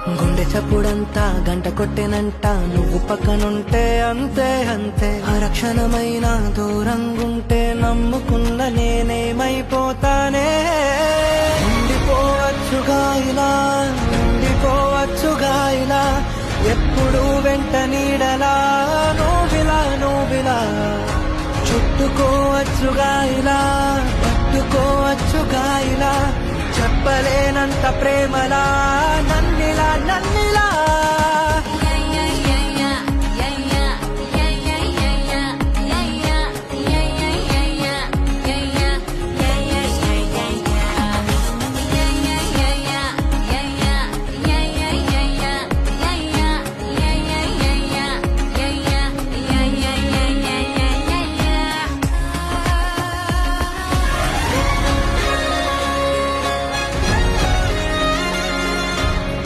గుండె చప్పుడంతా గంట కొట్టెనంట, నువ్వు పక్కనుంటే అంతే అంతే. అరక్షణమైన దూరంగుంటే నమ్ముకున్న నేనేమైపోతానే. ఉండిపోవచ్చుగా ఇలా, ఉండిపోవచ్చుగా ఇలా, ఎప్పుడు వెంట నీడలా నువ్విలా చుట్టుకోవచ్చుగా ఇలా, పట్టుకోవచ్చుగా ఇలా, చెప్పలేనంత ప్రేమలా నన్ను